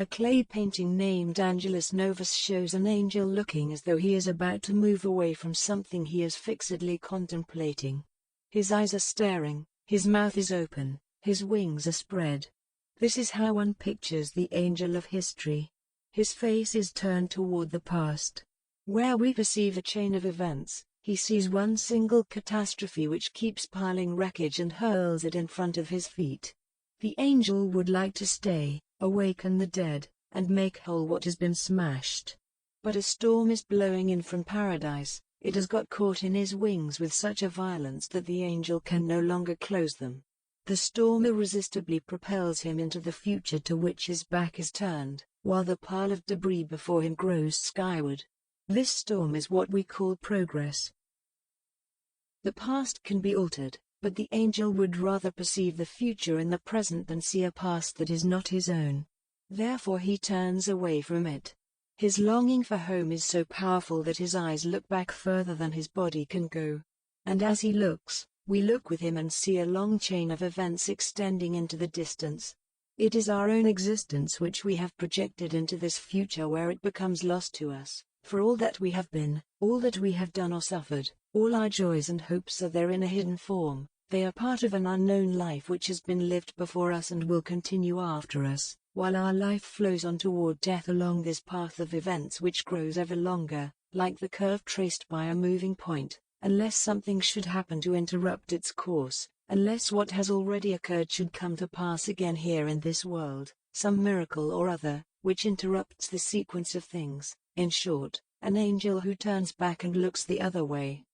A clay painting named Angelus Novus shows an angel looking as though he is about to move away from something he is fixedly contemplating. His eyes are staring, his mouth is open, his wings are spread. This is how one pictures the angel of history. His face is turned toward the past. Where we perceive a chain of events, he sees one single catastrophe which keeps piling wreckage and hurls it in front of his feet. The angel would like to stay, awaken the dead, and make whole what has been smashed. But a storm is blowing in from paradise. It has got caught in his wings with such a violence that the angel can no longer close them. The storm irresistibly propels him into the future to which his back is turned, while the pile of debris before him grows skyward. This storm is what we call progress. The past can be altered, but the angel would rather perceive the future in the present than see a past that is not his own. Therefore he turns away from it. His longing for home is so powerful that his eyes look back further than his body can go. And as he looks, we look with him and see a long chain of events extending into the distance. It is our own existence which we have projected into this future where it becomes lost to us. For all that we have been, all that we have done or suffered, all our joys and hopes are there in a hidden form. They are part of an unknown life which has been lived before us and will continue after us, while our life flows on toward death along this path of events which grows ever longer, like the curve traced by a moving point, unless something should happen to interrupt its course, unless what has already occurred should come to pass again here in this world, some miracle or other, which interrupts the sequence of things. In short, an angel who turns back and looks the other way.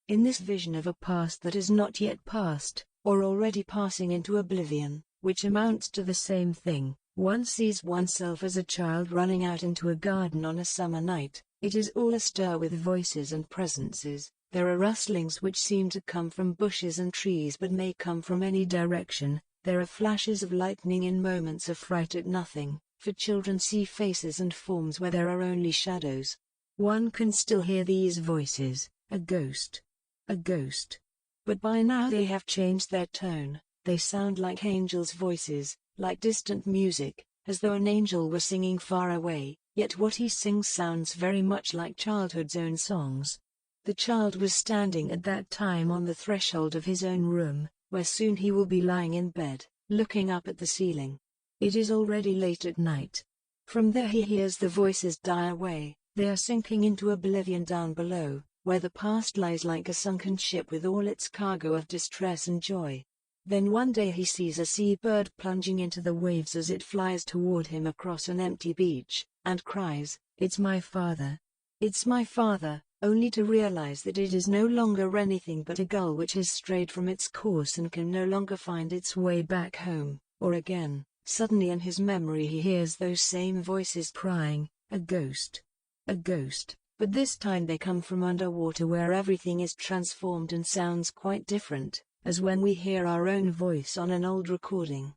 In this vision of a past that is not yet past, or already passing into oblivion, which amounts to the same thing, one sees oneself as a child running out into a garden on a summer night. It is all astir with voices and presences. There are rustlings which seem to come from bushes and trees but may come from any direction. There are flashes of lightning in moments of fright at nothing, for children see faces and forms where there are only shadows. One can still hear these voices, a ghost. A ghost. But by now they have changed their tone. They sound like angels' voices, like distant music, as though an angel were singing far away, yet what he sings sounds very much like childhood's own songs. The child was standing at that time on the threshold of his own room, where soon he will be lying in bed, looking up at the ceiling. It is already late at night. From there he hears the voices die away. They are sinking into oblivion down below, where the past lies like a sunken ship with all its cargo of distress and joy. Then one day he sees a seabird plunging into the waves as it flies toward him across an empty beach, and cries, "It's my father! It's my father!" only to realize that it is no longer anything but a gull which has strayed from its course and can no longer find its way back home, or again. Suddenly in his memory he hears those same voices crying, "A ghost! A ghost!" But this time they come from underwater where everything is transformed and sounds quite different, as when we hear our own voice on an old recording.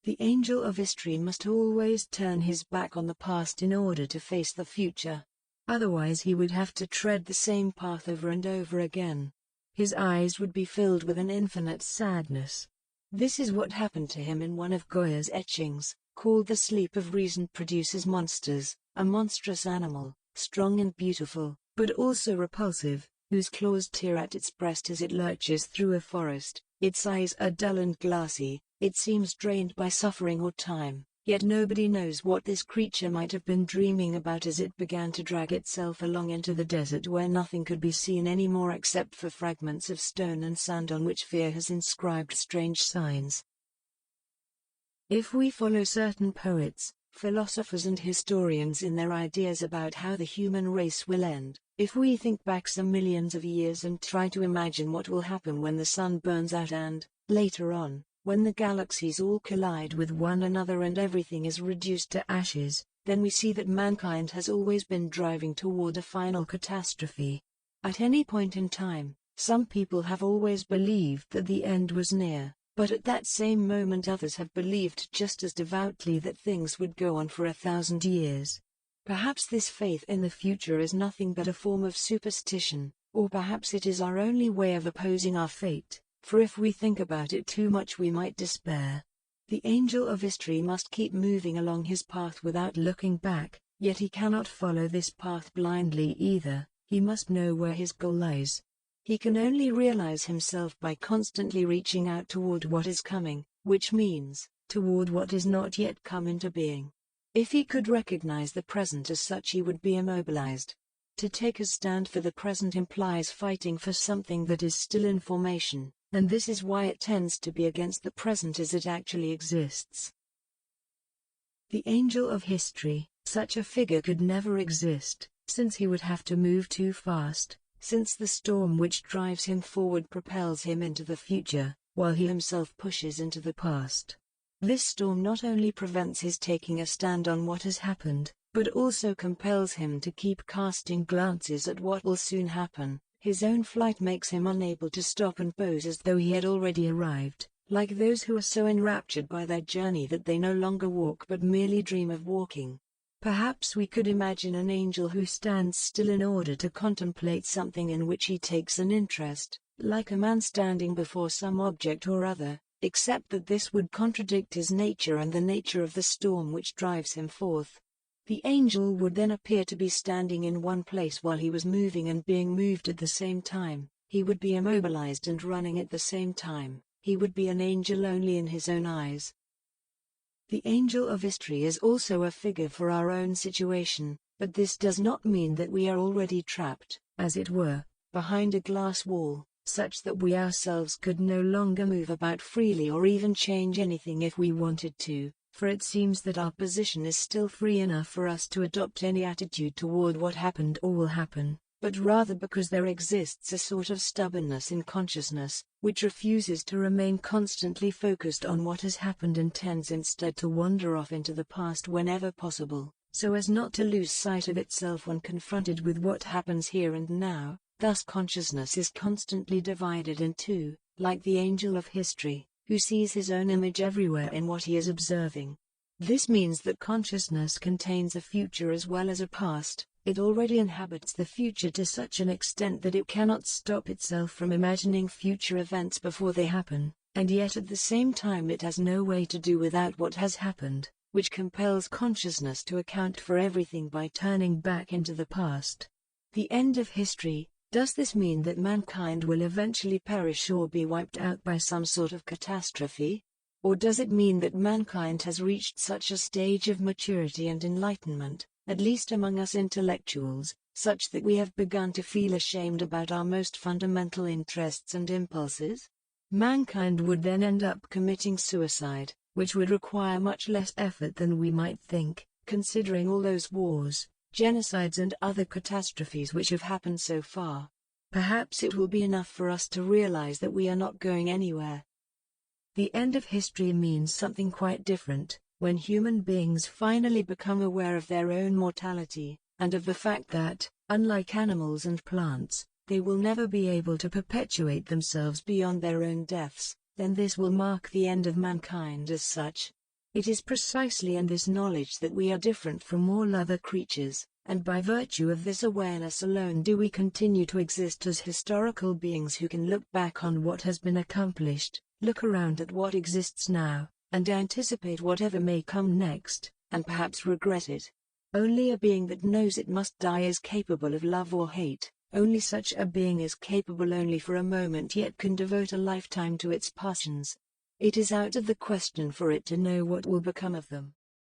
The angel of history must always turn his back on the past in order to face the future. Otherwise he would have to tread the same path over and over again. His eyes would be filled with an infinite sadness. This is what happened to him in one of Goya's etchings, called The Sleep of Reason Produces Monsters, a monstrous animal, strong and beautiful, but also repulsive, whose claws tear at its breast as it lurches through a forest. Its eyes are dull and glassy, it seems drained by suffering or time, yet nobody knows what this creature might have been dreaming about as it began to drag itself along into the desert where nothing could be seen anymore except for fragments of stone and sand on which fear has inscribed strange signs. If we follow certain poets, philosophers and historians in their ideas about how the human race will end, if we think back some millions of years and try to imagine what will happen when the sun burns out and, later on, when the galaxies all collide with one another and everything is reduced to ashes, then we see that mankind has always been driving toward a final catastrophe. At any point in time, some people have always believed that the end was near. But at that same moment others have believed just as devoutly that things would go on for 1,000 years. Perhaps this faith in the future is nothing but a form of superstition, or perhaps it is our only way of opposing our fate, for if we think about it too much we might despair. The angel of history must keep moving along his path without looking back, yet he cannot follow this path blindly either. He must know where his goal lies. He can only realize himself by constantly reaching out toward what is coming, which means, toward what is not yet come into being. If he could recognize the present as such, he would be immobilized. To take a stand for the present implies fighting for something that is still in formation, and this is why it tends to be against the present as it actually exists. The angel of history, such a figure could never exist, since he would have to move too fast, since the storm which drives him forward propels him into the future, while he himself pushes into the past. This storm not only prevents his taking a stand on what has happened, but also compels him to keep casting glances at what will soon happen. His own flight makes him unable to stop and pose as though he had already arrived, like those who are so enraptured by their journey that they no longer walk but merely dream of walking. Perhaps we could imagine an angel who stands still in order to contemplate something in which he takes an interest, like a man standing before some object or other, except that this would contradict his nature and the nature of the storm which drives him forth. The angel would then appear to be standing in one place while he was moving and being moved at the same time. He would be immobilized and running at the same time. He would be an angel only in his own eyes. The angel of history is also a figure for our own situation, but this does not mean that we are already trapped, as it were, behind a glass wall, such that we ourselves could no longer move about freely or even change anything if we wanted to, for it seems that our position is still free enough for us to adopt any attitude toward what happened or will happen, but rather because there exists a sort of stubbornness in consciousness, which refuses to remain constantly focused on what has happened and tends instead to wander off into the past whenever possible, so as not to lose sight of itself when confronted with what happens here and now. Thus consciousness is constantly divided in two, like the angel of history, who sees his own image everywhere in what he is observing. This means that consciousness contains a future as well as a past. It already inhabits the future to such an extent that it cannot stop itself from imagining future events before they happen, and yet at the same time it has no way to do without what has happened, which compels consciousness to account for everything by turning back into the past. The end of history. Does this mean that mankind will eventually perish or be wiped out by some sort of catastrophe? Or does it mean that mankind has reached such a stage of maturity and enlightenment, at least among us intellectuals, such that we have begun to feel ashamed about our most fundamental interests and impulses? Mankind would then end up committing suicide, which would require much less effort than we might think, considering all those wars, genocides and other catastrophes which have happened so far. Perhaps it will be enough for us to realize that we are not going anywhere. The end of history means something quite different, when human beings finally become aware of their own mortality, and of the fact that, unlike animals and plants, they will never be able to perpetuate themselves beyond their own deaths, then this will mark the end of mankind as such. It is precisely in this knowledge that we are different from all other creatures, and by virtue of this awareness alone do we continue to exist as historical beings who can look back on what has been accomplished, look around at what exists now, and anticipate whatever may come next, and perhaps regret it. Only a being that knows it must die is capable of love or hate. Only such a being is capable only for a moment yet can devote a lifetime to its passions. It is out of the question for it to know what will become of them.